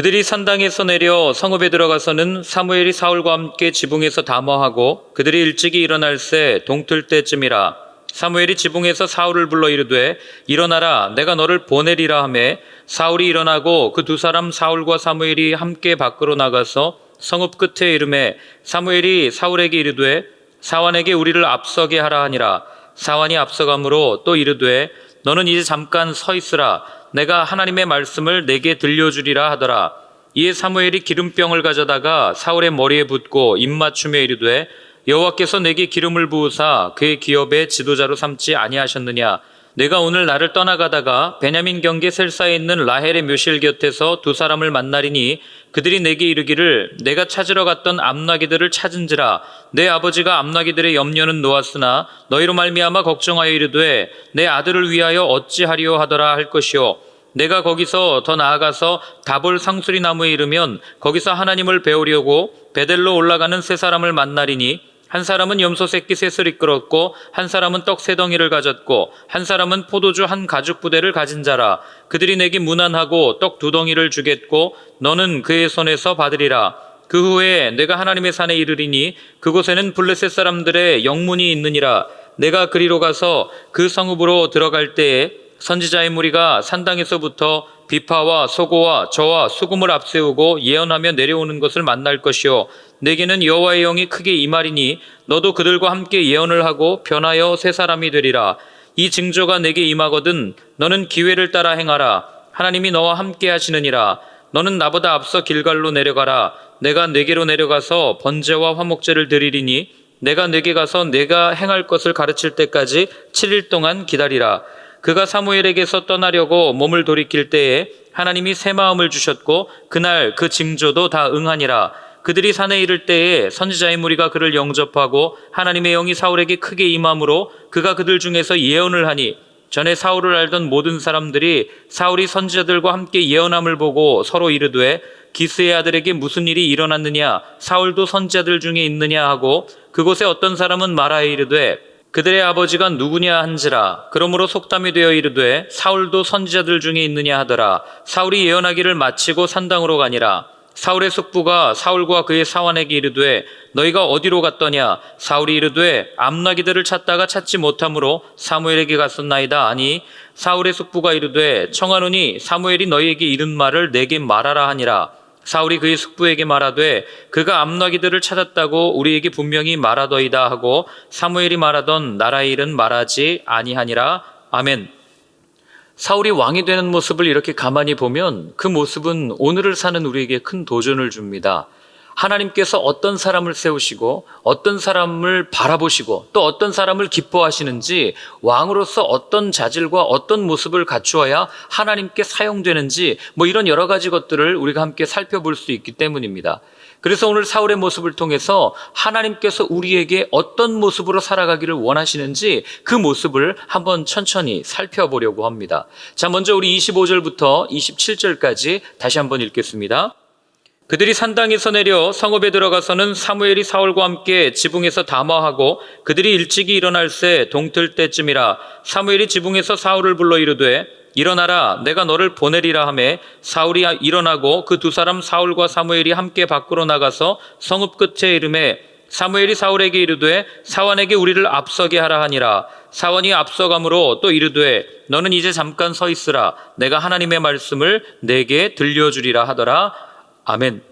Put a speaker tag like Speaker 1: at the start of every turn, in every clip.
Speaker 1: 그들이 산당에서 내려 성읍에 들어가서는 사무엘이 사울과 함께 지붕에서 담화하고 그들이 일찍이 일어날새 동틀 때쯤이라. 사무엘이 지붕에서 사울을 불러 이르되 일어나라, 내가 너를 보내리라 하매 사울이 일어나고 그 두 사람 사울과 사무엘이 함께 밖으로 나가서 성읍 끝에 이르매 사무엘이 사울에게 이르되 사환에게 우리를 앞서게 하라 하니라. 사환이 앞서가므로 또 이르되 너는 이제 잠깐 서 있으라, 내가 하나님의 말씀을 내게 들려주리라 하더라. 이에 사무엘이 기름병을 가져다가 사울의 머리에 붓고 입맞추며 이르되 여호와께서 내게 기름을 부으사 그의 기업의 지도자로 삼지 아니하셨느냐. 내가 오늘 나를 떠나가다가 베냐민 경계 셀사에 있는 라헬의 묘실 곁에서 두 사람을 만나리니 그들이 내게 이르기를 내가 찾으러 갔던 암나기들을 찾은지라. 내 아버지가 암나기들의 염려는 놓았으나 너희로 말미암아 걱정하여 이르되 내 아들을 위하여 어찌하리요 하더라 할 것이요. 내가 거기서 더 나아가서 다볼 상수리 나무에 이르면 거기서 하나님을 배우려고 베델로 올라가는 세 사람을 만나리니 한 사람은 염소 새끼 셋을 이끌었고 한 사람은 떡 세 덩이를 가졌고 한 사람은 포도주 한 가죽 부대를 가진 자라. 그들이 내게 문안하고 떡 두 덩이를 주겠고 너는 그의 손에서 받으리라. 그 후에 내가 하나님의 산에 이르리니 그곳에는 블레셋 사람들의 영문이 있느니라. 내가 그리로 가서 그 성읍으로 들어갈 때에 선지자의 무리가 산당에서부터 비파와 소고와 저와 수금을 앞세우고 예언하며 내려오는 것을 만날 것이요. 내게는 여호와의 영이 크게 임하리니 너도 그들과 함께 예언을 하고 변하여 새 사람이 되리라. 이 징조가 내게 임하거든 너는 기회를 따라 행하라. 하나님이 너와 함께 하시느니라. 너는 나보다 앞서 길갈로 내려가라. 내가 네게로 내려가서 번제와 화목제를 드리리니 내가 네게 가서 내가 행할 것을 가르칠 때까지 7일 동안 기다리라. 그가 사무엘에게서 떠나려고 몸을 돌이킬 때에 하나님이 새 마음을 주셨고 그날 그 징조도 다 응하니라. 그들이 산에 이를 때에 선지자의 무리가 그를 영접하고 하나님의 영이 사울에게 크게 임함으로 그가 그들 중에서 예언을 하니 전에 사울을 알던 모든 사람들이 사울이 선지자들과 함께 예언함을 보고 서로 이르되 기스의 아들에게 무슨 일이 일어났느냐, 사울도 선지자들 중에 있느냐 하고 그곳에 어떤 사람은 말하여 이르되 그들의 아버지가 누구냐 한지라. 그러므로 속담이 되어 이르되 사울도 선지자들 중에 있느냐 하더라. 사울이 예언하기를 마치고 산당으로 가니라. 사울의 숙부가 사울과 그의 사환에게 이르되 너희가 어디로 갔더냐. 사울이 이르되 암나기들을 찾다가 찾지 못하므로 사무엘에게 갔었나이다 하니 사울의 숙부가 이르되 청하노니 사무엘이 너희에게 이른 말을 내게 말하라 하니라. 사울이 그의 숙부에게 말하되 그가 암나기들을 찾았다고 우리에게 분명히 말하더이다 하고 사무엘이 말하던 나라의 일은 말하지 아니하니라. 아멘. 사울이 왕이 되는 모습을 이렇게 가만히 보면 그 모습은 오늘을 사는 우리에게 큰 도전을 줍니다. 하나님께서 어떤 사람을 세우시고 어떤 사람을 바라보시고 또 어떤 사람을 기뻐하시는지, 왕으로서 어떤 자질과 어떤 모습을 갖추어야 하나님께 사용되는지 이런 여러 가지 것들을 우리가 함께 살펴볼 수 있기 때문입니다. 그래서 오늘 사울의 모습을 통해서 하나님께서 우리에게 어떤 모습으로 살아가기를 원하시는지 그 모습을 한번 천천히 살펴보려고 합니다. 자, 먼저 우리 25절부터 27절까지 다시 한번 읽겠습니다. 그들이 산당에서 내려 성읍에 들어가서는 사무엘이 사울과 함께 지붕에서 담화하고 그들이 일찍이 일어날새 동틀 때쯤이라. 사무엘이 지붕에서 사울을 불러 이르되 일어나라, 내가 너를 보내리라 하매 사울이 일어나고 그 두 사람 사울과 사무엘이 함께 밖으로 나가서 성읍 끝에 이르매 사무엘이 사울에게 이르되 사환에게 우리를 앞서게 하라 하니라. 사환이 앞서가므로 또 이르되 너는 이제 잠깐 서 있으라, 내가 하나님의 말씀을 내게 들려주리라 하더라. 아멘.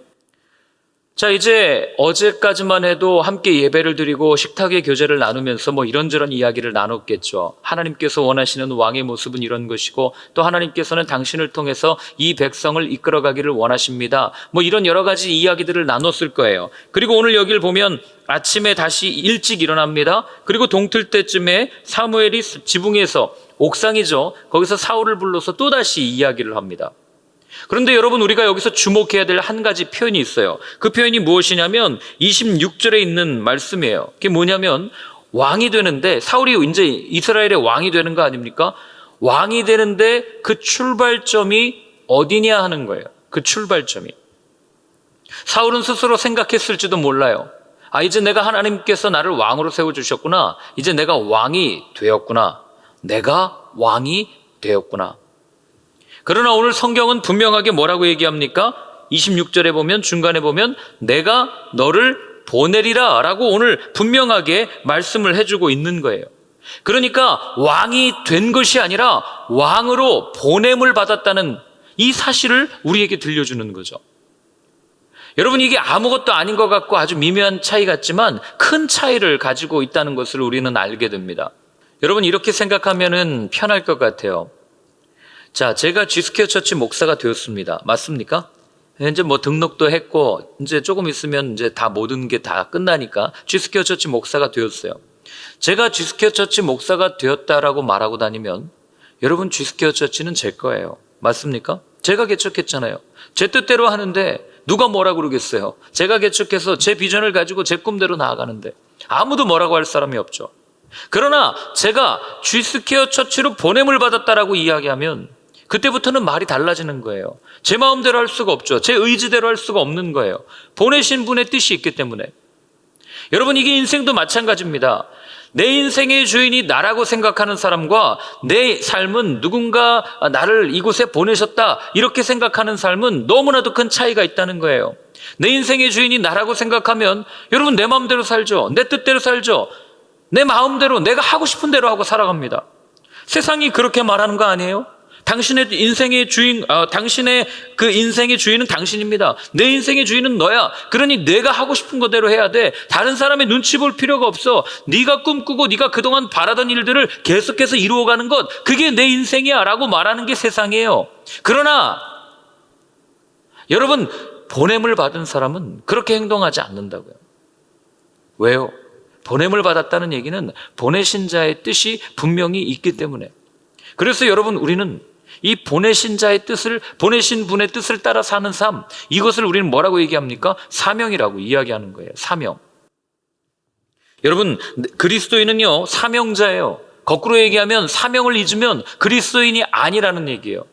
Speaker 1: 자, 이제 어제까지만 해도 함께 예배를 드리고 식탁의 교제를 나누면서 이런저런 이야기를 나눴겠죠. 하나님께서 원하시는 왕의 모습은 이런 것이고 또 하나님께서는 당신을 통해서 이 백성을 이끌어가기를 원하십니다. 이런 여러 가지 이야기들을 나눴을 거예요. 그리고 오늘 여기를 보면 아침에 다시 일찍 일어납니다. 그리고 동틀 때쯤에 사무엘이 지붕에서, 옥상이죠, 거기서 사울을 불러서 또다시 이야기를 합니다. 그런데 여러분, 우리가 여기서 주목해야 될 한 가지 표현이 있어요. 그 표현이 무엇이냐면 26절에 있는 말씀이에요. 그게 뭐냐면 왕이 되는데, 사울이 이제 이스라엘의 왕이 되는 거 아닙니까? 왕이 되는데 그 출발점이 어디냐 하는 거예요. 그 출발점이. 사울은 스스로 생각했을지도 몰라요. 이제 내가, 하나님께서 나를 왕으로 세워주셨구나. 이제 내가 왕이 되었구나. 내가 왕이 되었구나. 그러나 오늘 성경은 분명하게 뭐라고 얘기합니까? 26절에 보면, 중간에 보면 내가 너를 보내리라 라고 오늘 분명하게 말씀을 해주고 있는 거예요. 그러니까 왕이 된 것이 아니라 왕으로 보냄을 받았다는 이 사실을 우리에게 들려주는 거죠. 여러분, 이게 아무것도 아닌 것 같고 아주 미묘한 차이 같지만 큰 차이를 가지고 있다는 것을 우리는 알게 됩니다. 여러분, 이렇게 생각하면은 편할 것 같아요. 자, 제가 지스케어 처치 목사가 되었습니다. 맞습니까? 이제 뭐 등록도 했고 이제 조금 있으면 이제 다 모든 게 다 끝나니까 지스케어 처치 목사가 되었어요. 제가 지스케어 처치 목사가 되었다라고 말하고 다니면 여러분, 지스케어 처치는 제 거예요. 맞습니까? 제가 개척했잖아요. 제 뜻대로 하는데 누가 뭐라 그러겠어요? 제가 개척해서 제 비전을 가지고 제 꿈대로 나아가는데 아무도 뭐라고 할 사람이 없죠. 그러나 제가 지스케어 처치로 보냄을 받았다라고 이야기하면 그때부터는 말이 달라지는 거예요. 제 마음대로 할 수가 없죠. 제 의지대로 할 수가 없는 거예요. 보내신 분의 뜻이 있기 때문에. 여러분, 이게 인생도 마찬가지입니다. 내 인생의 주인이 나라고 생각하는 사람과 내 삶은 누군가 나를 이곳에 보내셨다 이렇게 생각하는 삶은 너무나도 큰 차이가 있다는 거예요. 내 인생의 주인이 나라고 생각하면 여러분, 내 마음대로 살죠. 내 뜻대로 살죠. 내 마음대로 내가 하고 싶은 대로 하고 살아갑니다. 세상이 그렇게 말하는 거 아니에요? 당신의 인생의 주인, 당신의 그 인생의 주인은 당신입니다. 내 인생의 주인은 너야. 그러니 내가 하고 싶은 거대로 해야 돼. 다른 사람의 눈치 볼 필요가 없어. 네가 꿈꾸고 네가 그동안 바라던 일들을 계속해서 이루어가는 것, 그게 내 인생이야 라고 말하는 게 세상이에요. 그러나 여러분, 보냄을 받은 사람은 그렇게 행동하지 않는다고요. 왜요? 보냄을 받았다는 얘기는 보내신 자의 뜻이 분명히 있기 때문에. 그래서 여러분, 우리는 이 보내신 자의 뜻을, 보내신 분의 뜻을 따라 사는 삶, 이것을 우리는 뭐라고 얘기합니까? 사명이라고 이야기하는 거예요. 사명. 여러분, 그리스도인은요, 사명자예요. 거꾸로 얘기하면 사명을 잊으면 그리스도인이 아니라는 얘기예요.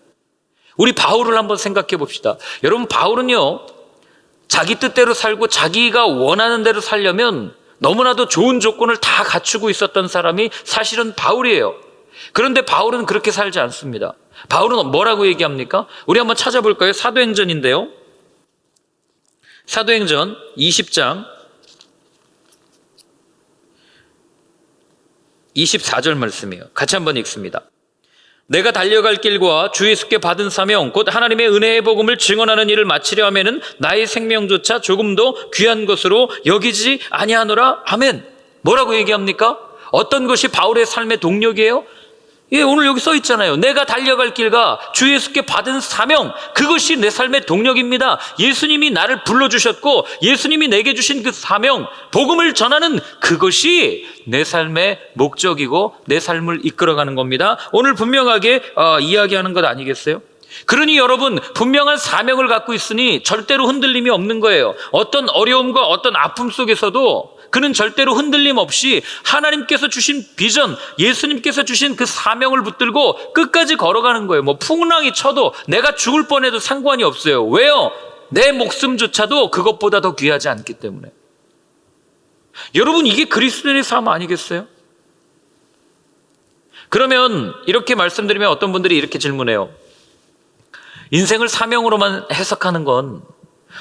Speaker 1: 우리 바울을 한번 생각해 봅시다. 여러분, 바울은요, 자기 뜻대로 살고 자기가 원하는 대로 살려면 너무나도 좋은 조건을 다 갖추고 있었던 사람이 사실은 바울이에요. 그런데 바울은 그렇게 살지 않습니다. 바울은 뭐라고 얘기합니까? 우리 한번 찾아볼까요? 사도행전인데요. 사도행전 20장 24절 말씀이에요. 같이 한번 읽습니다. 내가 달려갈 길과 주 예수께 받은 사명 곧 하나님의 은혜의 복음을 증언하는 일을 마치려 하면은 나의 생명조차 조금도 귀한 것으로 여기지 아니하노라. 아멘. 뭐라고 얘기합니까? 어떤 것이 바울의 삶의 동력이에요? 예, 오늘 여기 써 있잖아요. 내가 달려갈 길과 주 예수께 받은 사명, 그것이 내 삶의 동력입니다. 예수님이 나를 불러주셨고 예수님이 내게 주신 그 사명, 복음을 전하는 그것이 내 삶의 목적이고 내 삶을 이끌어가는 겁니다. 오늘 분명하게 이야기하는 것 아니겠어요? 그러니 여러분, 분명한 사명을 갖고 있으니 절대로 흔들림이 없는 거예요. 어떤 어려움과 어떤 아픔 속에서도 그는 절대로 흔들림 없이 하나님께서 주신 비전, 예수님께서 주신 그 사명을 붙들고 끝까지 걸어가는 거예요. 뭐 풍랑이 쳐도 내가 죽을 뻔해도 상관이 없어요. 왜요? 내 목숨조차도 그것보다 더 귀하지 않기 때문에. 여러분, 이게 그리스도인의 삶 아니겠어요? 그러면 이렇게 말씀드리면 어떤 분들이 이렇게 질문해요. 인생을 사명으로만 해석하는 건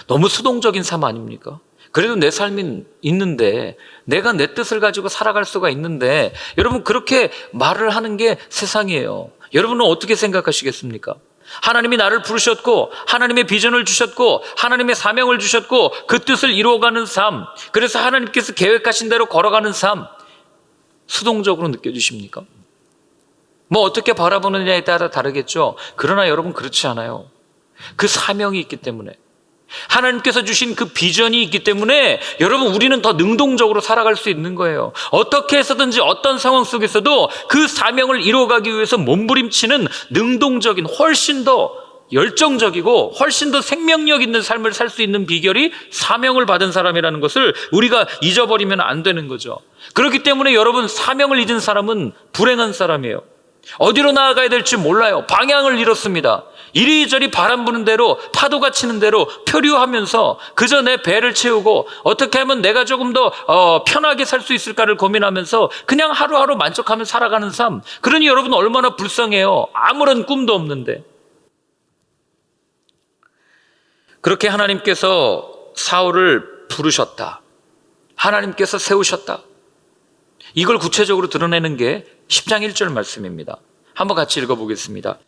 Speaker 1: 너무 수동적인 삶 아닙니까? 그래도 내 삶이 있는데, 내가 내 뜻을 가지고 살아갈 수가 있는데, 여러분, 그렇게 말을 하는 게 세상이에요. 여러분은 어떻게 생각하시겠습니까? 하나님이 나를 부르셨고 하나님의 비전을 주셨고 하나님의 사명을 주셨고 그 뜻을 이루어가는 삶, 그래서 하나님께서 계획하신 대로 걸어가는 삶, 수동적으로 느껴지십니까? 뭐 어떻게 바라보느냐에 따라 다르겠죠. 그러나 여러분, 그렇지 않아요. 그 사명이 있기 때문에, 하나님께서 주신 그 비전이 있기 때문에 여러분, 우리는 더 능동적으로 살아갈 수 있는 거예요. 어떻게 해서든지 어떤 상황 속에서도 그 사명을 이루어가기 위해서 몸부림치는 능동적인, 훨씬 더 열정적이고 훨씬 더 생명력 있는 삶을 살 수 있는 비결이 사명을 받은 사람이라는 것을 우리가 잊어버리면 안 되는 거죠. 그렇기 때문에 여러분, 사명을 잊은 사람은 불행한 사람이에요. 어디로 나아가야 될지 몰라요. 방향을 잃었습니다. 이리저리 바람 부는 대로, 파도가 치는 대로 표류하면서 그저 내 배를 채우고 어떻게 하면 내가 조금 더 편하게 살 수 있을까를 고민하면서 그냥 하루하루 만족하며 살아가는 삶. 그러니 여러분, 얼마나 불쌍해요. 아무런 꿈도 없는데. 그렇게 하나님께서 사울을 부르셨다. 하나님께서 세우셨다. 이걸 구체적으로 드러내는 게 10장 1절 말씀입니다. 한번 같이 읽어보겠습니다.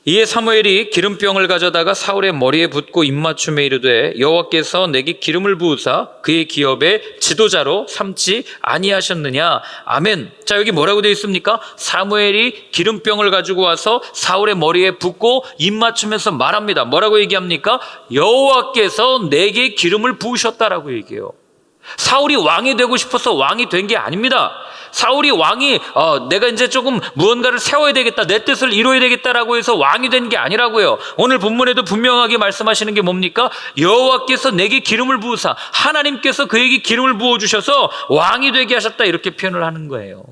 Speaker 1: 이에 사무엘이 기름병을 가져다가 사울의 머리에 붓고 입맞춤에 이르되 여호와께서 내게 기름을 부으사 그의 기업의 지도자로 삼지 아니하셨느냐. 아멘. 자, 여기 뭐라고 되어 있습니까? 사무엘이 기름병을 가지고 와서 사울의 머리에 붓고 입맞춤해서 말합니다. 뭐라고 얘기합니까? 여호와께서 내게 기름을 부으셨다라고 얘기해요. 사울이 왕이 되고 싶어서 왕이 된 게 아닙니다. 사울이 왕이 내가 이제 조금 무언가를 세워야 되겠다, 내 뜻을 이루어야 되겠다라고 해서 왕이 된 게 아니라고요. 오늘 본문에도 분명하게 말씀하시는 게 뭡니까? 여호와께서 내게 기름을 부으사, 하나님께서 그에게 기름을 부어주셔서 왕이 되게 하셨다, 이렇게 표현을 하는 거예요.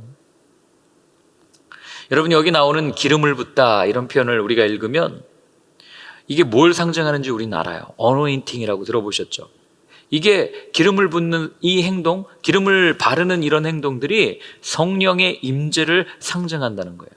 Speaker 1: 여러분, 여기 나오는 기름을 붓다 이런 표현을 우리가 읽으면 이게 뭘 상징하는지 우리는 알아요. 어노인팅이라고 들어보셨죠? 이게 기름을 붓는 이 행동, 기름을 바르는 이런 행동들이 성령의 임재를 상징한다는 거예요.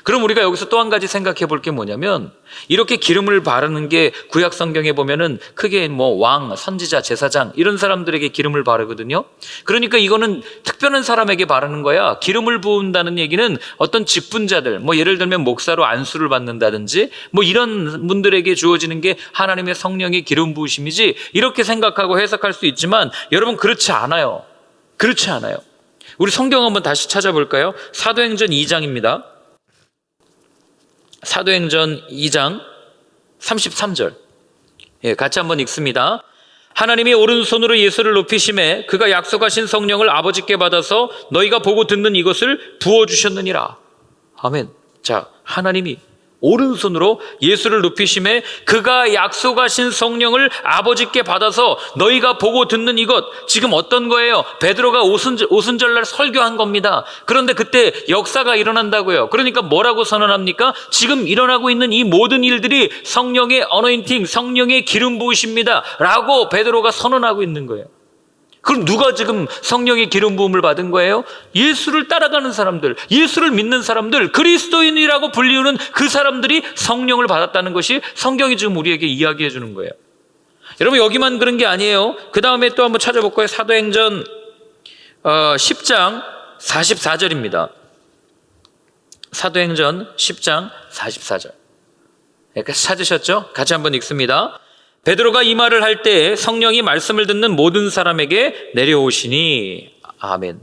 Speaker 1: 그럼 우리가 여기서 또 한 가지 생각해 볼 게 뭐냐면, 이렇게 기름을 바르는 게 구약 성경에 보면은 크게 왕, 선지자, 제사장 이런 사람들에게 기름을 바르거든요. 그러니까 이거는 특별한 사람에게 바르는 거야. 기름을 부은다는 얘기는 어떤 직분자들, 예를 들면 목사로 안수를 받는다든지 이런 분들에게 주어지는 게 하나님의 성령의 기름 부으심이지, 이렇게 생각하고 해석할 수 있지만 여러분, 그렇지 않아요. 그렇지 않아요. 우리 성경 한번 다시 찾아볼까요? 사도행전 2장입니다. 사도행전 2장 33절. 같이 한번 읽습니다. 하나님이 오른손으로 예수를 높이심에 그가 약속하신 성령을 아버지께 받아서 너희가 보고 듣는 이것을 부어주셨느니라. 아멘. 자, 하나님이 오른손으로 예수를 높이심에 그가 약속하신 성령을 아버지께 받아서 너희가 보고 듣는 이것, 지금 어떤 거예요? 베드로가 오순절날 설교한 겁니다. 그런데 그때 역사가 일어난다고요. 그러니까 뭐라고 선언합니까? 지금 일어나고 있는 이 모든 일들이 성령의 어노인팅, 성령의 기름 부으십니다 라고 베드로가 선언하고 있는 거예요. 그럼 누가 지금 성령의 기름 부음을 받은 거예요? 예수를 따라가는 사람들, 예수를 믿는 사람들, 그리스도인이라고 불리우는 그 사람들이 성령을 받았다는 것이 성경이 지금 우리에게 이야기해 주는 거예요. 여러분, 여기만 그런 게 아니에요. 그 다음에 또 한번 찾아볼까요? 사도행전 10장 44절입니다. 사도행전 10장 44절. 찾으셨죠? 같이 한번 읽습니다. 베드로가 이 말을 할 때 성령이 말씀을 듣는 모든 사람에게 내려오시니. 아멘.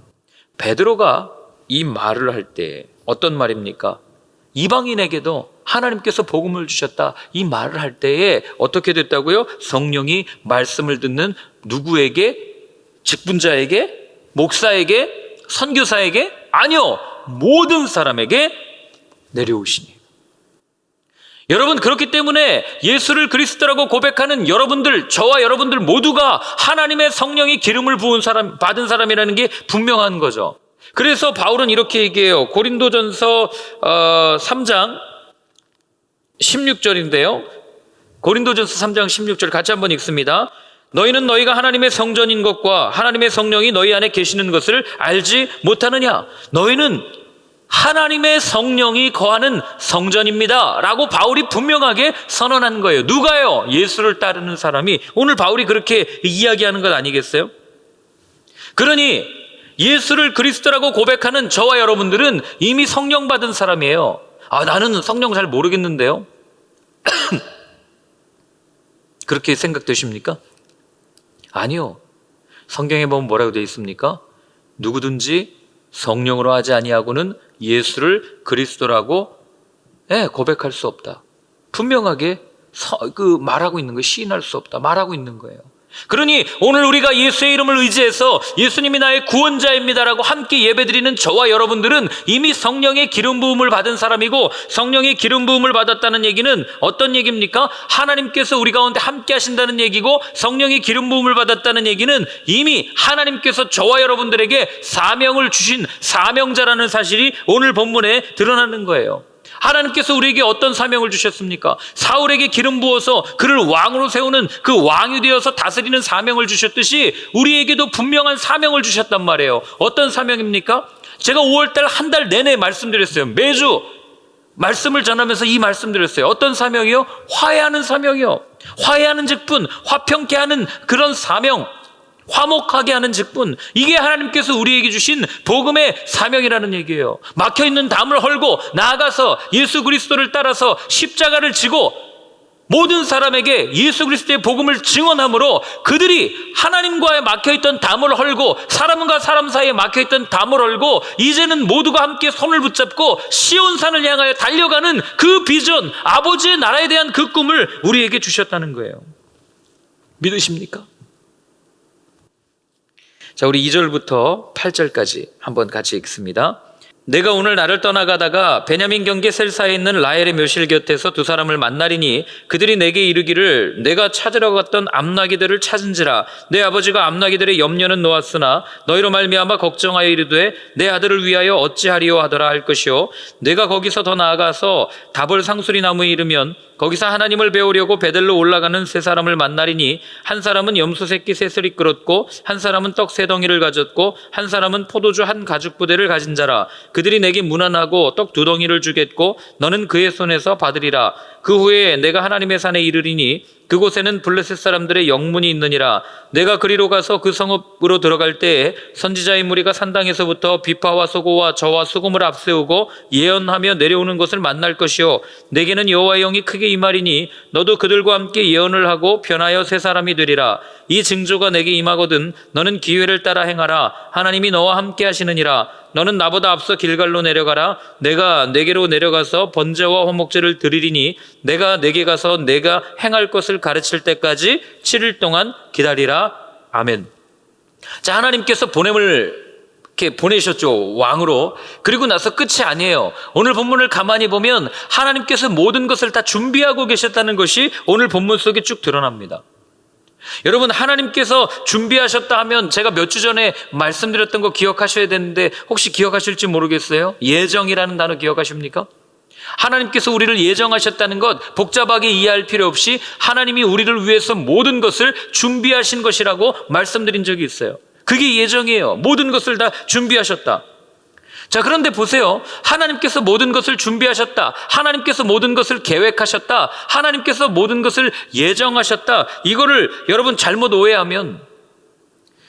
Speaker 1: 베드로가 이 말을 할 때 어떤 말입니까? 이방인에게도 하나님께서 복음을 주셨다, 이 말을 할 때에 어떻게 됐다고요? 성령이 말씀을 듣는 누구에게? 직분자에게? 목사에게? 선교사에게? 아니요, 모든 사람에게 내려오시니. 여러분, 그렇기 때문에 예수를 그리스도라고 고백하는 여러분들, 저와 여러분들 모두가 하나님의 성령의 기름을 부은 사람, 받은 사람이라는 게 분명한 거죠. 그래서 바울은 이렇게 얘기해요. 고린도전서 3장 16절인데요. 고린도전서 3장 16절 같이 한번 읽습니다. 너희는 너희가 하나님의 성전인 것과 하나님의 성령이 너희 안에 계시는 것을 알지 못하느냐? 너희는 하나님의 성령이 거하는 성전입니다 라고 바울이 분명하게 선언한 거예요. 누가요? 예수를 따르는 사람이. 오늘 바울이 그렇게 이야기하는 것 아니겠어요? 그러니 예수를 그리스도라고 고백하는 저와 여러분들은 이미 성령 받은 사람이에요. 나는 성령 잘 모르겠는데요. 그렇게 생각되십니까? 아니요. 성경에 보면 뭐라고 되어 있습니까? 누구든지 성령으로 하지 아니하고는 예수를 그리스도라고 고백할 수 없다. 분명하게 말하고 있는 거예요. 시인할 수 없다. 말하고 있는 거예요. 그러니 오늘 우리가 예수의 이름을 의지해서 예수님이 나의 구원자입니다라고 함께 예배드리는 저와 여러분들은 이미 성령의 기름 부음을 받은 사람이고, 성령의 기름 부음을 받았다는 얘기는 어떤 얘기입니까? 하나님께서 우리 가운데 함께 하신다는 얘기고, 성령의 기름 부음을 받았다는 얘기는 이미 하나님께서 저와 여러분들에게 사명을 주신 사명자라는 사실이 오늘 본문에 드러나는 거예요. 하나님께서 우리에게 어떤 사명을 주셨습니까? 사울에게 기름 부어서 그를 왕으로 세우는, 그 왕이 되어서 다스리는 사명을 주셨듯이 우리에게도 분명한 사명을 주셨단 말이에요. 어떤 사명입니까? 제가 5월달 한 달 내내 말씀드렸어요. 매주 말씀을 전하면서 이 말씀드렸어요. 어떤 사명이요? 화해하는 사명이요. 화해하는 직분, 화평케 하는 그런 사명, 화목하게 하는 직분, 이게 하나님께서 우리에게 주신 복음의 사명이라는 얘기예요. 막혀있는 담을 헐고 나아가서 예수 그리스도를 따라서 십자가를 지고 모든 사람에게 예수 그리스도의 복음을 증언함으로 그들이 하나님과의 막혀있던 담을 헐고 사람과 사람 사이에 막혀있던 담을 헐고 이제는 모두가 함께 손을 붙잡고 시온산을 향하여 달려가는 그 비전, 아버지의 나라에 대한 그 꿈을 우리에게 주셨다는 거예요. 믿으십니까? 자, 우리 2절부터 8절까지 한번 같이 읽습니다. 내가 오늘 나를 떠나가다가 베냐민 경계 셀사에 있는 라헬의 묘실 곁에서 두 사람을 만나리니 그들이 내게 이르기를 내가 찾으러 갔던 암나기들을 찾은지라. 내 아버지가 암나기들의 염려는 놓았으나 너희로 말미암아 걱정하여 이르되 내 아들을 위하여 어찌하리요 하더라 할 것이요. 내가 거기서 더 나아가서 다볼 상수리 나무에 이르면 거기서 하나님을 배우려고 베델로 올라가는 세 사람을 만나리니 한 사람은 염소 새끼 셋을 이끌었고 한 사람은 떡 세 덩이를 가졌고 한 사람은 포도주 한 가죽 부대를 가진 자라. 그들이 내게 문안하고 떡 두 덩이를 주겠고 너는 그의 손에서 받으리라. 그 후에 내가 하나님의 산에 이르리니 그곳에는 블레셋 사람들의 영문이 있느니라. 내가 그리로 가서 그 성읍으로 들어갈 때에 선지자의 무리가 산당에서부터 비파와 소고와 저와 수금을 앞세우고 예언하며 내려오는 것을 만날 것이요. 내게는 여호와의 영이 크게 임하리니 너도 그들과 함께 예언을 하고 변하여 새 사람이 되리라. 이 징조가 내게 임하거든 너는 기회를 따라 행하라. 하나님이 너와 함께 하시느니라. 너는 나보다 앞서 길갈로 내려가라. 내가 내게로 내려가서 번제와 화목제를 드리리니 내가 내게 가서 내가 행할 것을 가르칠 때까지 7일 동안 기다리라. 아멘. 자, 하나님께서 보냄을 이렇게 보내셨죠, 왕으로. 그리고 나서 끝이 아니에요. 오늘 본문을 가만히 보면 하나님께서 모든 것을 다 준비하고 계셨다는 것이 오늘 본문 속에 쭉 드러납니다. 여러분, 하나님께서 준비하셨다 하면 제가 몇 주 전에 말씀드렸던 거 기억하셔야 되는데 혹시 기억하실지 모르겠어요? 예정이라는 단어 기억하십니까? 하나님께서 우리를 예정하셨다는 것 복잡하게 이해할 필요 없이 하나님이 우리를 위해서 모든 것을 준비하신 것이라고 말씀드린 적이 있어요. 그게 예정이에요. 모든 것을 다 준비하셨다. 자, 그런데 보세요. 하나님께서 모든 것을 준비하셨다. 하나님께서 모든 것을 계획하셨다. 하나님께서 모든 것을 예정하셨다. 이거를 여러분 잘못 오해하면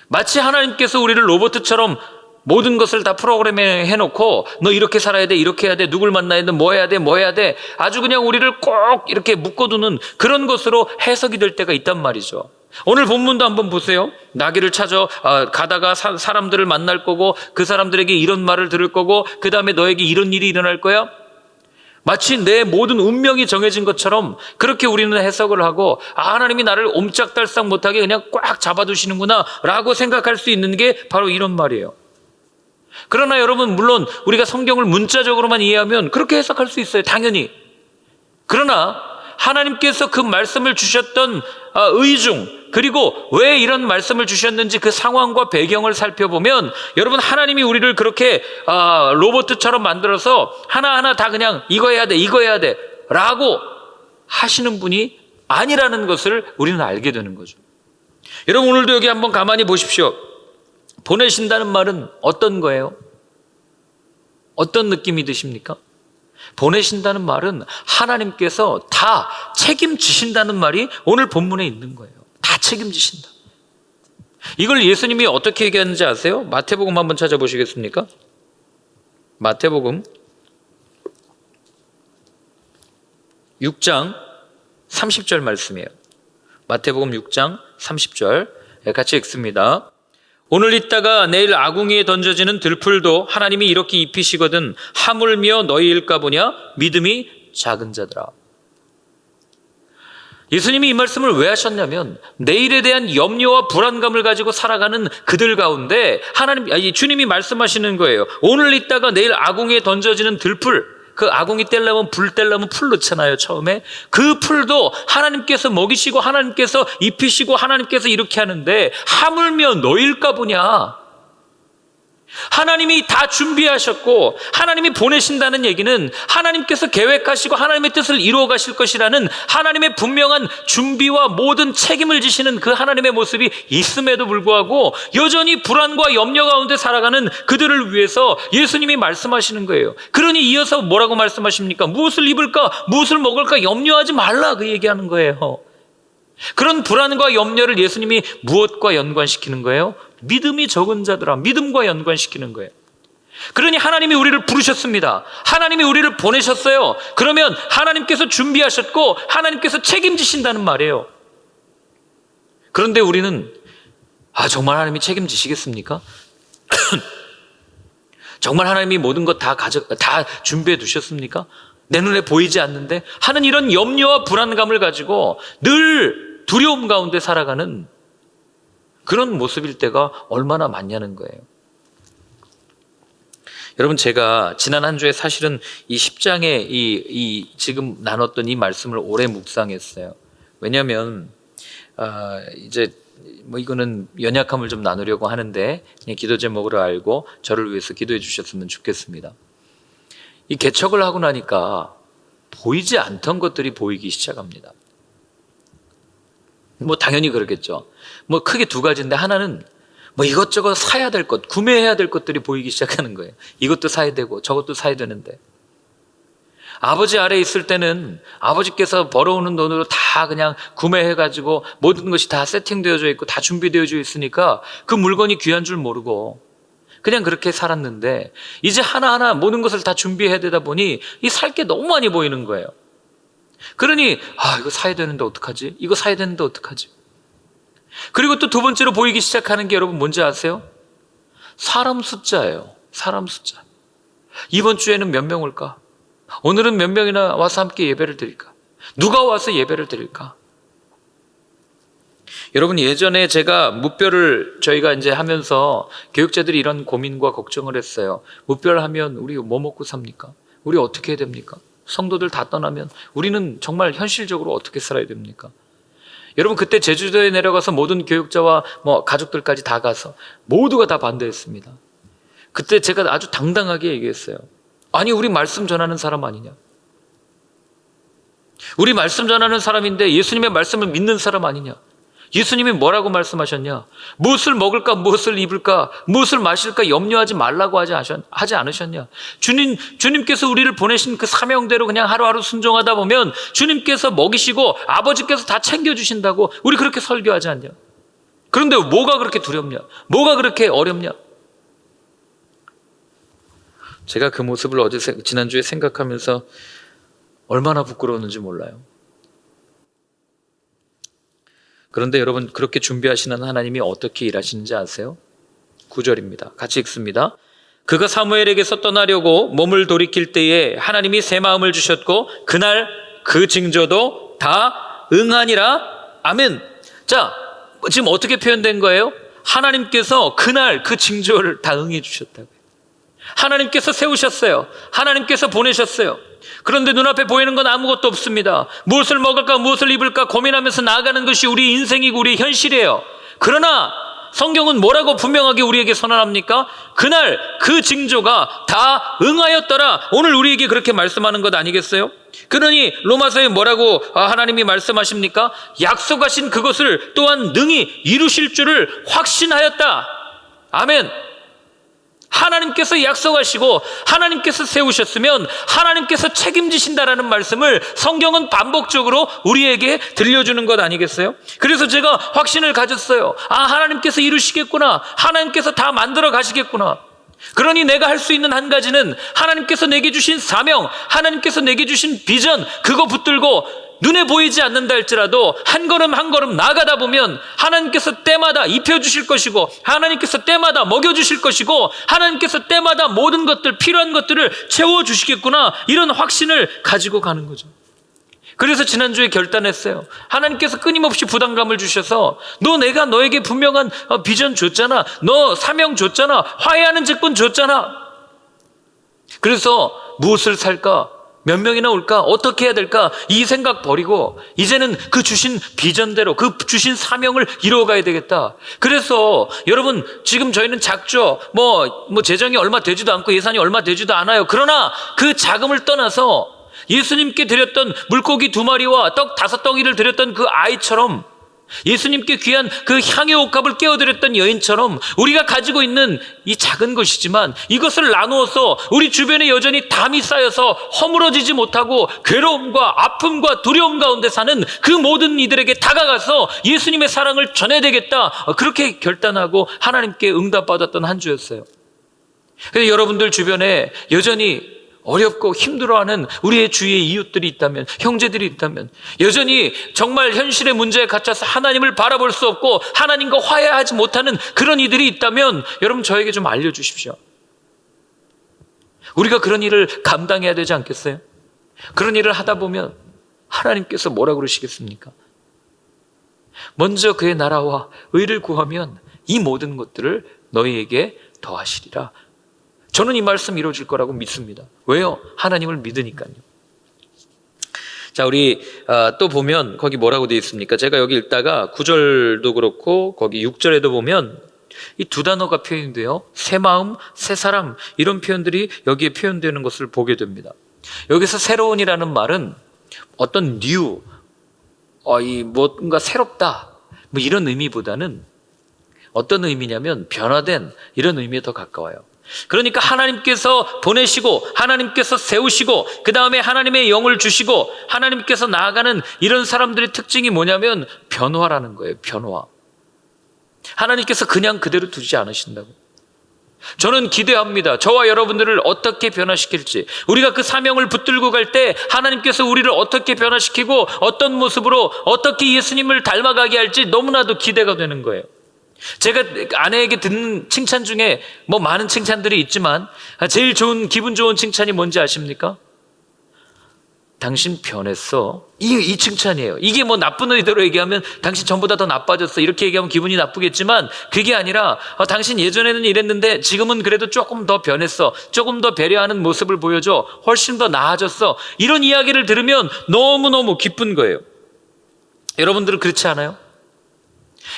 Speaker 1: 마치 하나님께서 우리를 로봇처럼 모든 것을 다 프로그램에 해놓고 너 이렇게 살아야 돼, 이렇게 해야 돼, 누굴 만나야 돼, 뭐 해야 돼, 뭐 해야 돼, 아주 그냥 우리를 꼭 이렇게 묶어두는 그런 것으로 해석이 될 때가 있단 말이죠. 오늘 본문도 한번 보세요. 나귀를 찾아 가다가 사람들을 만날 거고 그 사람들에게 이런 말을 들을 거고 그 다음에 너에게 이런 일이 일어날 거야. 마치 내 모든 운명이 정해진 것처럼 그렇게 우리는 해석을 하고 하나님이 나를 옴짝달싹 못하게 그냥 꽉 잡아두시는구나 라고 생각할 수 있는 게 바로 이런 말이에요. 그러나 여러분, 물론 우리가 성경을 문자적으로만 이해하면 그렇게 해석할 수 있어요. 당연히. 그러나 하나님께서 그 말씀을 주셨던 의중, 그리고 왜 이런 말씀을 주셨는지 그 상황과 배경을 살펴보면 여러분, 하나님이 우리를 그렇게 로봇처럼 만들어서 하나하나 다 그냥 이거 해야 돼, 이거 해야 돼 라고 하시는 분이 아니라는 것을 우리는 알게 되는 거죠. 여러분, 오늘도 여기 한번 가만히 보십시오. 보내신다는 말은 어떤 거예요? 어떤 느낌이 드십니까? 보내신다는 말은 하나님께서 다 책임지신다는 말이 오늘 본문에 있는 거예요. 다 책임지신다. 이걸 예수님이 어떻게 얘기하는지 아세요? 마태복음 한번 찾아보시겠습니까? 마태복음 6장 30절 말씀이에요. 마태복음 6장 30절 같이 읽습니다. 오늘 있다가 내일 아궁이에 던져지는 들풀도 하나님이 이렇게 입히시거든 하물며 너희일까 보냐? 믿음이 작은 자들아. 예수님이 이 말씀을 왜 하셨냐면 내일에 대한 염려와 불안감을 가지고 살아가는 그들 가운데 주님이 말씀하시는 거예요. 오늘 있다가 내일 아궁이에 던져지는 들풀, 그 아궁이 떼려면 불 떼려면 풀 넣잖아요. 처음에 그 풀도 하나님께서 먹이시고 하나님께서 입히시고 하나님께서 이렇게 하는데 하물며 너일까 보냐. 하나님이 다 준비하셨고 하나님이 보내신다는 얘기는 하나님께서 계획하시고 하나님의 뜻을 이루어 가실 것이라는 하나님의 분명한 준비와 모든 책임을 지시는 그 하나님의 모습이 있음에도 불구하고 여전히 불안과 염려 가운데 살아가는 그들을 위해서 예수님이 말씀하시는 거예요. 그러니 이어서 뭐라고 말씀하십니까? 무엇을 입을까? 무엇을 먹을까? 염려하지 말라, 그 얘기하는 거예요. 그런 불안과 염려를 예수님이 무엇과 연관시키는 거예요? 믿음이 적은 자들아, 믿음과 연관시키는 거예요. 그러니 하나님이 우리를 부르셨습니다. 하나님이 우리를 보내셨어요. 그러면 하나님께서 준비하셨고 하나님께서 책임지신다는 말이에요. 그런데 우리는 정말 하나님이 책임지시겠습니까? 정말 하나님이 모든 것 다 준비해 두셨습니까? 내 눈에 보이지 않는데 하는 이런 염려와 불안감을 가지고 늘 두려움 가운데 살아가는 그런 모습일 때가 얼마나 많냐는 거예요. 여러분, 제가 지난 한 주에 사실은 이 10장에 이 지금 나눴던 이 말씀을 오래 묵상했어요. 왜냐하면 이제 이거는 연약함을 좀 나누려고 하는데 그냥 기도 제목으로 알고 저를 위해서 기도해 주셨으면 좋겠습니다. 이 개척을 하고 나니까 보이지 않던 것들이 보이기 시작합니다. 당연히 그러겠죠. 크게 두 가지인데, 하나는 이것저것 사야 될 것, 구매해야 될 것들이 보이기 시작하는 거예요. 이것도 사야 되고 저것도 사야 되는데, 아버지 아래에 있을 때는 아버지께서 벌어오는 돈으로 다 그냥 구매해가지고 모든 것이 다 세팅되어져 있고 다 준비되어져 있으니까 그 물건이 귀한 줄 모르고 그냥 그렇게 살았는데, 이제 하나하나 모든 것을 다 준비해야 되다 보니 이 살 게 너무 많이 보이는 거예요. 그러니 이거 사야 되는데 어떡하지? 이거 사야 되는데 어떡하지? 그리고 또 두 번째로 보이기 시작하는 게 여러분 뭔지 아세요? 사람 숫자예요. 사람 숫자. 이번 주에는 몇 명 올까? 오늘은 몇 명이나 와서 함께 예배를 드릴까? 누가 와서 예배를 드릴까? 여러분, 예전에 제가 무뼈를 저희가 이제 하면서 교육자들이 이런 고민과 걱정을 했어요. 무뼈하면 우리 뭐 먹고 삽니까? 우리 어떻게 해야 됩니까? 성도들 다 떠나면 우리는 정말 현실적으로 어떻게 살아야 됩니까? 여러분, 그때 제주도에 내려가서 모든 교육자와 가족들까지 다 가서 모두가 다 반대했습니다. 그때 제가 아주 당당하게 얘기했어요. 아니, 우리 말씀 전하는 사람 아니냐? 우리 말씀 전하는 사람인데 예수님의 말씀을 믿는 사람 아니냐? 예수님이 뭐라고 말씀하셨냐? 무엇을 먹을까, 무엇을 입을까, 무엇을 마실까 염려하지 말라고 하지 않으셨냐? 주님께서 우리를 보내신 그 사명대로 그냥 하루하루 순종하다 보면 주님께서 먹이시고 아버지께서 다 챙겨주신다고 우리 그렇게 설교하지 않냐? 그런데 뭐가 그렇게 두렵냐? 뭐가 그렇게 어렵냐? 제가 그 모습을 지난주에 생각하면서 얼마나 부끄러웠는지 몰라요. 그런데 여러분, 그렇게 준비하시는 하나님이 어떻게 일하시는지 아세요? 9절입니다. 같이 읽습니다. 그가 사무엘에게서 떠나려고 몸을 돌이킬 때에 하나님이 새 마음을 주셨고 그날 그 징조도 다 응하니라. 아멘. 자, 지금 어떻게 표현된 거예요? 하나님께서 그날 그 징조를 다 응해 주셨다고요. 하나님께서 세우셨어요. 하나님께서 보내셨어요. 그런데 눈앞에 보이는 건 아무것도 없습니다. 무엇을 먹을까, 무엇을 입을까 고민하면서 나아가는 것이 우리 인생이고 우리 현실이에요. 그러나 성경은 뭐라고 분명하게 우리에게 선언합니까? 그날 그 징조가 다 응하였더라. 오늘 우리에게 그렇게 말씀하는 것 아니겠어요? 그러니 로마서에 뭐라고 하나님이 말씀하십니까? 약속하신 그것을 또한 능히 이루실 줄을 확신하였다. 아멘. 하나님께서 약속하시고 하나님께서 세우셨으면 하나님께서 책임지신다라는 말씀을 성경은 반복적으로 우리에게 들려주는 것 아니겠어요? 그래서 제가 확신을 가졌어요. 하나님께서 이루시겠구나. 하나님께서 다 만들어 가시겠구나. 그러니 내가 할 수 있는 한 가지는 하나님께서 내게 주신 사명, 하나님께서 내게 주신 비전, 그거 붙들고 눈에 보이지 않는다 할지라도 한 걸음 한 걸음 나가다 보면 하나님께서 때마다 입혀주실 것이고 하나님께서 때마다 먹여주실 것이고 하나님께서 때마다 모든 것들, 필요한 것들을 채워주시겠구나, 이런 확신을 가지고 가는 거죠. 그래서 지난주에 결단했어요. 하나님께서 끊임없이 부담감을 주셔서 내가 너에게 분명한 비전 줬잖아. 너 사명 줬잖아. 화해하는 직분 줬잖아. 그래서 무엇을 살까? 몇 명이나 올까? 어떻게 해야 될까? 이 생각 버리고 이제는 그 주신 비전대로 그 주신 사명을 이루어가야 되겠다. 그래서 여러분, 지금 저희는 작죠. 재정이 얼마 되지도 않고 예산이 얼마 되지도 않아요. 그러나 그 자금을 떠나서 예수님께 드렸던 물고기 2마리와 떡 5덩이를 드렸던 그 아이처럼 예수님께 귀한 그 향의 옷값을 깨어드렸던 여인처럼 우리가 가지고 있는 이 작은 것이지만 이것을 나누어서 우리 주변에 여전히 담이 쌓여서 허물어지지 못하고 괴로움과 아픔과 두려움 가운데 사는 그 모든 이들에게 다가가서 예수님의 사랑을 전해야 되겠다, 그렇게 결단하고 하나님께 응답받았던 한 주였어요. 그래서 여러분들 주변에 여전히 어렵고 힘들어하는 우리의 주위의 이웃들이 있다면, 형제들이 있다면, 여전히 정말 현실의 문제에 갇혀서 하나님을 바라볼 수 없고 하나님과 화해하지 못하는 그런 이들이 있다면 여러분 저에게 좀 알려주십시오. 우리가 그런 일을 감당해야 되지 않겠어요? 그런 일을 하다 보면 하나님께서 뭐라 그러시겠습니까? 먼저 그의 나라와 의를 구하면 이 모든 것들을 너희에게 더하시리라. 저는 이 말씀 이루어질 거라고 믿습니다. 왜요? 하나님을 믿으니까요. 자, 우리 또 보면 거기 뭐라고 되어 있습니까? 제가 여기 읽다가 9절도 그렇고 거기 6절에도 보면 이 두 단어가 표현이 돼요. 새 마음, 새 사람, 이런 표현들이 여기에 표현되는 것을 보게 됩니다. 여기서 새로운이라는 말은 어떤 new, 이 뭔가 새롭다, 뭐 이런 의미보다는 어떤 의미냐면 변화된, 이런 의미에 더 가까워요. 그러니까 하나님께서 보내시고 하나님께서 세우시고 그 다음에 하나님의 영을 주시고 하나님께서 나아가는 이런 사람들의 특징이 뭐냐면 변화라는 거예요. 변화. 하나님께서 그냥 그대로 두지 않으신다고. 저는 기대합니다. 저와 여러분들을 어떻게 변화시킬지, 우리가 그 사명을 붙들고 갈 때 하나님께서 우리를 어떻게 변화시키고 어떤 모습으로 어떻게 예수님을 닮아가게 할지 너무나도 기대가 되는 거예요. 제가 아내에게 듣는 칭찬 중에 뭐 많은 칭찬들이 있지만 제일 좋은, 기분 좋은 칭찬이 뭔지 아십니까? 당신 변했어. 이 칭찬이에요. 이게 뭐 나쁜 의도로 얘기하면 당신 전보다 더 나빠졌어, 이렇게 얘기하면 기분이 나쁘겠지만 그게 아니라 당신 예전에는 이랬는데 지금은 그래도 조금 더 변했어, 조금 더 배려하는 모습을 보여줘, 훨씬 더 나아졌어, 이런 이야기를 들으면 너무너무 기쁜 거예요. 여러분들은 그렇지 않아요?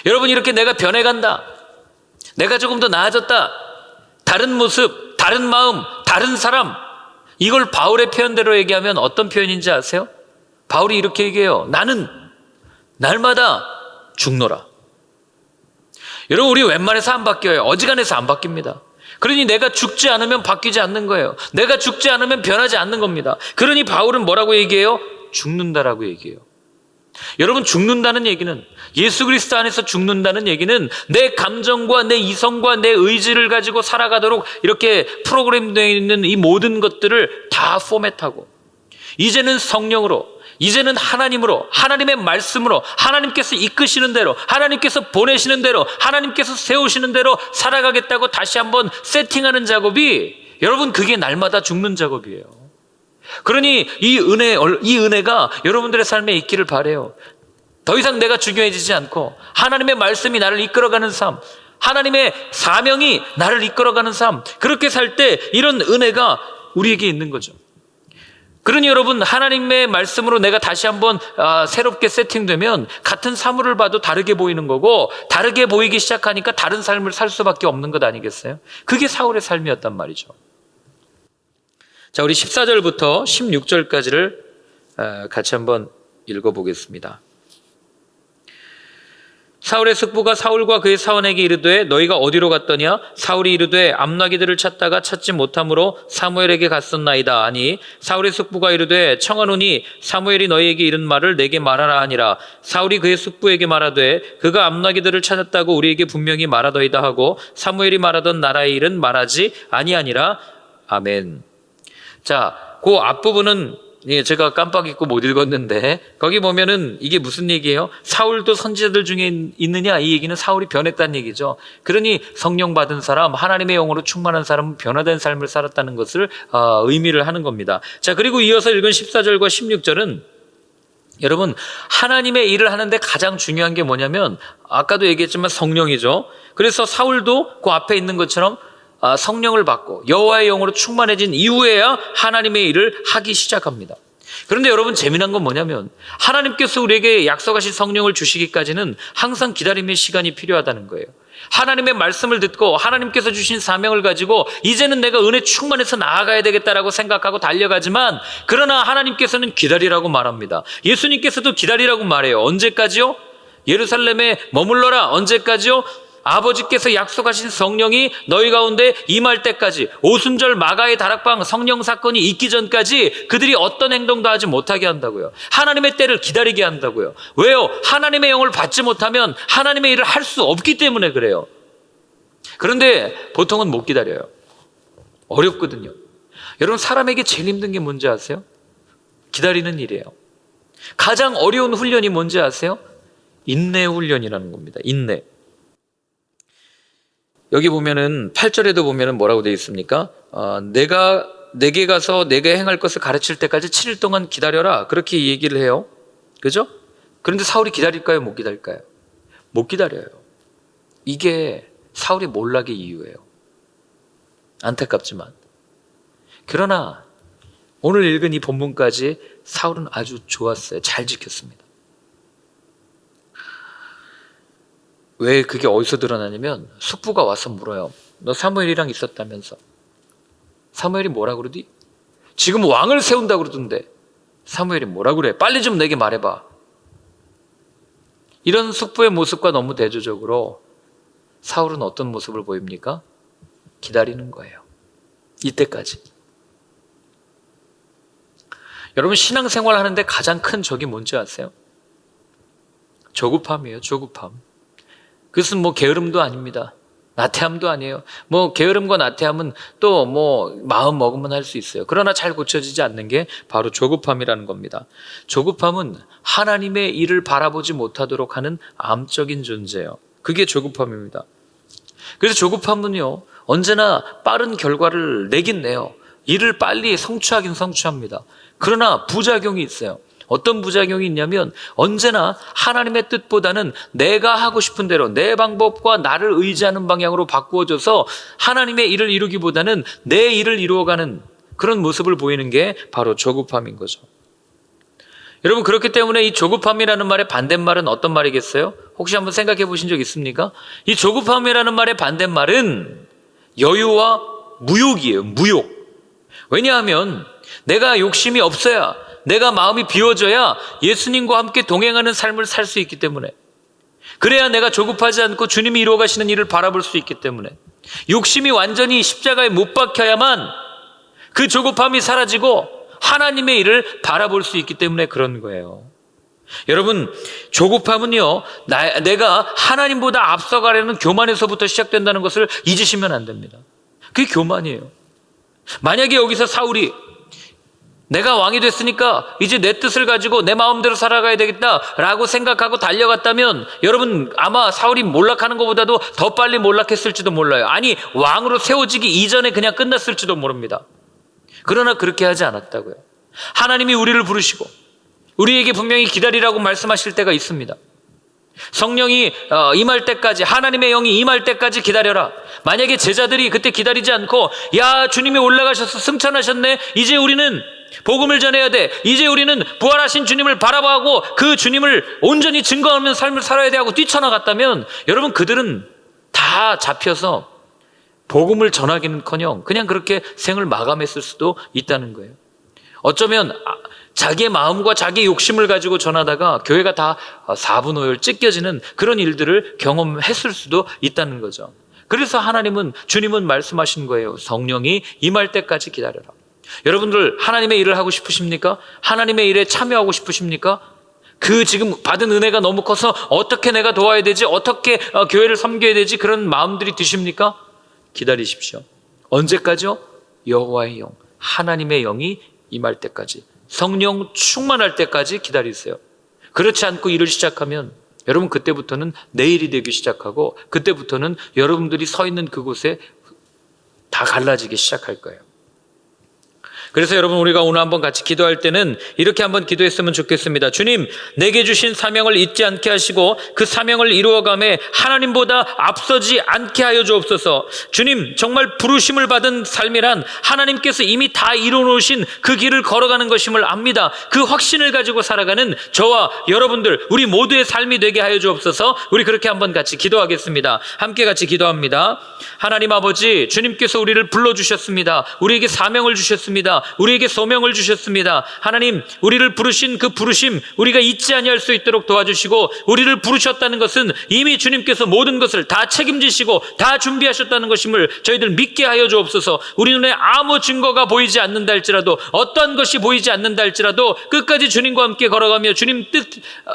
Speaker 1: 여러분, 이렇게 내가 변해간다, 내가 조금 더 나아졌다, 다른 모습, 다른 마음, 다른 사람, 이걸 바울의 표현대로 얘기하면 어떤 표현인지 아세요? 바울이 이렇게 얘기해요. 나는 날마다 죽노라. 여러분, 우리 웬만해서 안 바뀌어요. 어지간해서 안 바뀝니다. 그러니 내가 죽지 않으면 바뀌지 않는 거예요. 내가 죽지 않으면 변하지 않는 겁니다. 그러니 바울은 뭐라고 얘기해요? 죽는다라고 얘기해요. 여러분, 죽는다는 얘기는, 예수 그리스도 안에서 죽는다는 얘기는 내 감정과 내 이성과 내 의지를 가지고 살아가도록 이렇게 프로그램되어 있는 이 모든 것들을 다 포맷하고 이제는 성령으로, 이제는 하나님으로, 하나님의 말씀으로, 하나님께서 이끄시는 대로, 하나님께서 보내시는 대로, 하나님께서 세우시는 대로 살아가겠다고 다시 한번 세팅하는 작업이, 여러분, 그게 날마다 죽는 작업이에요. 그러니 이 은혜가 여러분들의 삶에 있기를 바라요. 더 이상 내가 중요해지지 않고 하나님의 말씀이 나를 이끌어가는 삶, 하나님의 사명이 나를 이끌어가는 삶, 그렇게 살 때 이런 은혜가 우리에게 있는 거죠. 그러니 여러분, 하나님의 말씀으로 내가 다시 한번 새롭게 세팅되면 같은 사물을 봐도 다르게 보이는 거고, 다르게 보이기 시작하니까 다른 삶을 살 수밖에 없는 것 아니겠어요? 그게 사울의 삶이었단 말이죠. 자, 우리 14절부터 16절까지를 같이 한번 읽어보겠습니다. 사울의 숙부가 사울과 그의 사원에게 이르되 너희가 어디로 갔더냐? 사울이 이르되 암나기들을 찾다가 찾지 못함으로 사무엘에게 갔었나이다 하니, 사울의 숙부가 이르되 청하노니 사무엘이 너희에게 이른 말을 내게 말하라 하니라. 사울이 그의 숙부에게 말하되 그가 암나기들을 찾았다고 우리에게 분명히 말하더이다 하고 사무엘이 말하던 나라의 일은 말하지 아니하니라. 아멘. 자, 그 앞부분은 제가 깜빡 잊고 못 읽었는데, 거기 보면은 이게 무슨 얘기예요? 사울도 선지자들 중에 있느냐? 이 얘기는 사울이 변했다는 얘기죠. 그러니 성령 받은 사람, 하나님의 영으로 충만한 사람은 변화된 삶을 살았다는 것을 의미를 하는 겁니다. 자, 그리고 이어서 읽은 14절과 16절은 여러분, 하나님의 일을 하는데 가장 중요한 게 뭐냐면, 아까도 얘기했지만 성령이죠. 그래서 사울도 그 앞에 있는 것처럼 성령을 받고 여호와의 영으로 충만해진 이후에야 하나님의 일을 하기 시작합니다. 그런데 여러분, 재미난 건 뭐냐면 하나님께서 우리에게 약속하신 성령을 주시기까지는 항상 기다림의 시간이 필요하다는 거예요. 하나님의 말씀을 듣고 하나님께서 주신 사명을 가지고 이제는 내가 은혜 충만해서 나아가야 되겠다라고 생각하고 달려가지만, 그러나 하나님께서는 기다리라고 말합니다. 예수님께서도 기다리라고 말해요. 언제까지요? 예루살렘에 머물러라. 언제까지요? 아버지께서 약속하신 성령이 너희 가운데 임할 때까지, 오순절 마가의 다락방 성령 사건이 있기 전까지 그들이 어떤 행동도 하지 못하게 한다고요. 하나님의 때를 기다리게 한다고요. 왜요? 하나님의 영을 받지 못하면 하나님의 일을 할 수 없기 때문에 그래요. 그런데 보통은 못 기다려요. 어렵거든요. 여러분, 사람에게 제일 힘든 게 뭔지 아세요? 기다리는 일이에요. 가장 어려운 훈련이 뭔지 아세요? 인내 훈련이라는 겁니다. 인내. 여기 보면은 8절에도 보면은 뭐라고 되어 있습니까? 내가 내게 가서 내가 행할 것을 가르칠 때까지 7일 동안 기다려라. 그렇게 얘기를 해요. 그죠? 그런데 사울이 기다릴까요? 못 기다릴까요? 못 기다려요. 이게 사울의 몰락의 이유예요. 안타깝지만. 그러나 오늘 읽은 이 본문까지 사울은 아주 좋았어요. 잘 지켰습니다. 왜 그게 어디서 드러나냐면 숙부가 와서 물어요. 너 사무엘이랑 있었다면서. 사무엘이 뭐라 그러디? 지금 왕을 세운다고 그러던데. 사무엘이 뭐라 그래? 빨리 좀 내게 말해봐. 이런 숙부의 모습과 너무 대조적으로 사울은 어떤 모습을 보입니까? 기다리는 거예요. 이때까지. 여러분, 신앙생활 하는데 가장 큰 적이 뭔지 아세요? 조급함이에요. 조급함. 그것은 뭐 게으름도 아닙니다. 나태함도 아니에요. 뭐 게으름과 나태함은 또 뭐 마음 먹으면 할 수 있어요. 그러나 잘 고쳐지지 않는 게 바로 조급함이라는 겁니다. 조급함은 하나님의 일을 바라보지 못하도록 하는 암적인 존재예요. 그게 조급함입니다. 그래서 조급함은요, 언제나 빠른 결과를 내긴 내요. 일을 빨리 성취하긴 성취합니다. 그러나 부작용이 있어요. 어떤 부작용이 있냐면 언제나 하나님의 뜻보다는 내가 하고 싶은 대로 내 방법과 나를 의지하는 방향으로 바꾸어져서 하나님의 일을 이루기보다는 내 일을 이루어가는 그런 모습을 보이는 게 바로 조급함인 거죠. 여러분, 그렇기 때문에 이 조급함이라는 말의 반대말은 어떤 말이겠어요? 혹시 한번 생각해 보신 적 있습니까? 이 조급함이라는 말의 반대말은 여유와 무욕이에요. 무욕. 왜냐하면 내가 욕심이 없어야, 내가 마음이 비워져야 예수님과 함께 동행하는 삶을 살 수 있기 때문에, 그래야 내가 조급하지 않고 주님이 이루어가시는 일을 바라볼 수 있기 때문에, 욕심이 완전히 십자가에 못 박혀야만 그 조급함이 사라지고 하나님의 일을 바라볼 수 있기 때문에 그런 거예요. 여러분, 조급함은요, 내가 하나님보다 앞서가려는 교만에서부터 시작된다는 것을 잊으시면 안 됩니다. 그게 교만이에요. 만약에 여기서 사울이 내가 왕이 됐으니까 이제 내 뜻을 가지고 내 마음대로 살아가야 되겠다라고 생각하고 달려갔다면 여러분, 아마 사울이 몰락하는 것보다도 더 빨리 몰락했을지도 몰라요. 아니, 왕으로 세워지기 이전에 그냥 끝났을지도 모릅니다. 그러나 그렇게 하지 않았다고요. 하나님이 우리를 부르시고 우리에게 분명히 기다리라고 말씀하실 때가 있습니다. 성령이 임할 때까지, 하나님의 영이 임할 때까지 기다려라. 만약에 제자들이 그때 기다리지 않고, 야, 주님이 올라가셔서 승천하셨네, 이제 우리는 복음을 전해야 돼, 이제 우리는 부활하신 주님을 바라보고 그 주님을 온전히 증거하는 삶을 살아야 돼 하고 뛰쳐나갔다면 여러분, 그들은 다 잡혀서 복음을 전하기는커녕 그냥 그렇게 생을 마감했을 수도 있다는 거예요. 어쩌면 자기의 마음과 자기의 욕심을 가지고 전하다가 교회가 다 4분 5열 찢겨지는 그런 일들을 경험했을 수도 있다는 거죠. 그래서 주님은 말씀하신 거예요. 성령이 임할 때까지 기다려라. 여러분들, 하나님의 일을 하고 싶으십니까? 하나님의 일에 참여하고 싶으십니까? 그 지금 받은 은혜가 너무 커서 어떻게 내가 도와야 되지? 어떻게 교회를 섬겨야 되지? 그런 마음들이 드십니까? 기다리십시오. 언제까지요? 여호와의 영, 하나님의 영이 임할 때까지, 성령 충만할 때까지 기다리세요. 그렇지 않고 일을 시작하면 여러분, 그때부터는 내일이 되기 시작하고 그때부터는 여러분들이 서 있는 그곳에 다 갈라지기 시작할 거예요. 그래서 여러분, 우리가 오늘 한번 같이 기도할 때는 이렇게 한번 기도했으면 좋겠습니다. 주님, 내게 주신 사명을 잊지 않게 하시고 그 사명을 이루어감에 하나님보다 앞서지 않게 하여 주옵소서. 주님, 정말 부르심을 받은 삶이란 하나님께서 이미 다 이루어놓으신 그 길을 걸어가는 것임을 압니다. 그 확신을 가지고 살아가는 저와 여러분들, 우리 모두의 삶이 되게 하여 주옵소서. 우리 그렇게 한번 같이 기도하겠습니다. 함께 같이 기도합니다. 하나님 아버지, 주님께서 우리를 불러주셨습니다. 우리에게 사명을 주셨습니다. 주셨습니다. 우리에게 소명을 주셨습니다. 하나님, 우리를 부르신 그 부르심 우리가 잊지 아니할 수 있도록 도와주시고, 우리를 부르셨다는 것은 이미 주님께서 모든 것을 다 책임지시고 다 준비하셨다는 것임을 저희들 믿게 하여 주옵소서. 우리 눈에 아무 증거가 보이지 않는다 할지라도, 어떤 것이 보이지 않는다 할지라도 끝까지 주님과 함께 걸어가며 주님 뜻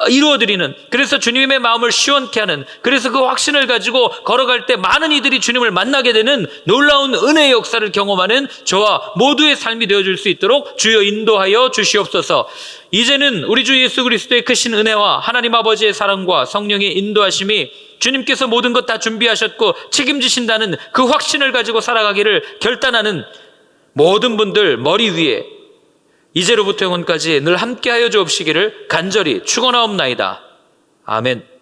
Speaker 1: 이루어드리는, 그래서 주님의 마음을 시원케 하는, 그래서 그 확신을 가지고 걸어갈 때 많은 이들이 주님을 만나게 되는 놀라운 은혜의 역사를 경험하는 저와 모두의 삶이 되어줄 수 있도록 주여 인도하여 주시옵소서. 이제는 우리 주 예수 그리스도의 크신 은혜와 하나님 아버지의 사랑과 성령의 인도하심이, 주님께서 모든 것 다 준비하셨고 책임지신다는 그 확신을 가지고 살아가기를 결단하는 모든 분들 머리 위에 이제로부터 영원까지 늘 함께하여 주옵시기를 간절히 축원하옵나이다. 아멘.